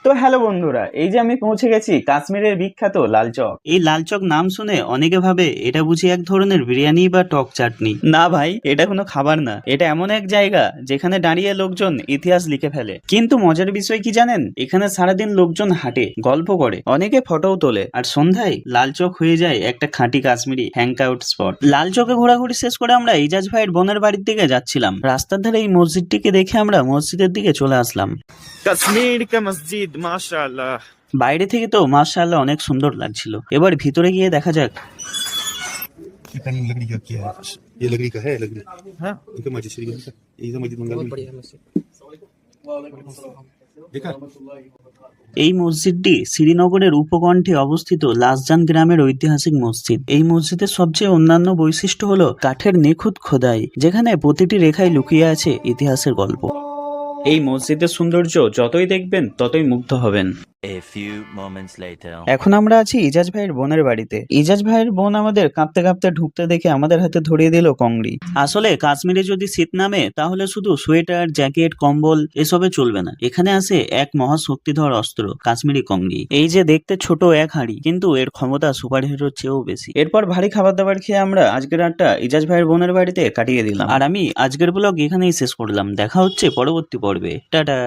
তো হ্যালো বন্ধুরা, এই যে আমি পৌঁছে গেছি কাশ্মীরের বিখ্যাত লাল চক। এই লাল চক নাম শুনে অনেকে ভাবে এটা বুঝি এক ধরনের বিরিয়ানি বা টক চাটনি। না ভাই, এটা কোনো খাবার না, এটা এমন এক জায়গা যেখানে দাঁড়িয়ে লোকজন ইতিহাস লিখে ফেলে। কিন্তু মজার বিষয় কি জানেন, এখানে সারাদিন লোকজন হাঁটে, গল্প করে, অনেকে ফটোও তোলে, আর সন্ধ্যায় লাল চক হয়ে যায় একটা খাঁটি কাশ্মীরি হ্যাং আউট স্পট। লাল চকে ঘোরাঘুরি শেষ করে আমরা ইজাজ ভাইয়ের বোনের বাড়ির দিকে যাচ্ছিলাম। রাস্তার ধারে এই মসজিদটিকে দেখে আমরা মসজিদের দিকে চলে আসলাম। कश्मीर का मस्जिद माशाल्लाह। বাইরে থেকে তো মাশাআল্লাহ অনেক সুন্দর লাগছিল, এবার ভিতরে গিয়ে দেখা যাক। लकड़ी का क्या है? ये लकड़ी का है लकड़ी। हाँ इनका मस्जिद श्रीगंज का ये मस्जिद मंगा देखा। এই মসজিদটি শ্রীনগরের উপকণ্ঠে অবস্থিত লাসজান গ্রামের ঐতিহাসিক মসজিদ। এই মসজিদের সবচেয়ে অন্যান্য বৈশিষ্ট্য হলো কাঠের নিখুঁত খোদাই, যেখানে প্রতিটি রেখায় লুকিয়ে আছে ইতিহাসের গল্প। এই মসজিদের সৌন্দর্য যতই দেখবেন ততই মুগ্ধ হবেন। A few moments later. এখন আমরা আছি ইজাজ ভাইয়ের বোনের বাড়িতে। ইজাজ ভাইয়ের বোন আমাদের কাঁপতে কাঁপতে ঢুকতে দেখে আমাদের হাতে ধরিয়ে দিল কংড়ি। আসলে কাশ্মীরে যদি শীত নামে তাহলে শুধু সোয়েটার, জ্যাকেট, কম্বল এসবে চলবে না। এখানে আছে এক মহাশক্তিধর অস্ত্র, কাশ্মীরি কংড়ি। এই যে দেখতে ছোট এক হাঁড়ি, কিন্তু এর ক্ষমতা সুপার হিরোর চেয়েও বেশি। এরপর ভারী খাবার দাবার খেয়ে আমরা আজকের রাতটা ইজাজ ভাইয়ের বোনের বাড়িতে কাটিয়ে দিলাম। আর আমি আজকের ব্লগ এখানেই শেষ করলাম। দেখা হচ্ছে পরবর্তী পর্বে। টাটা।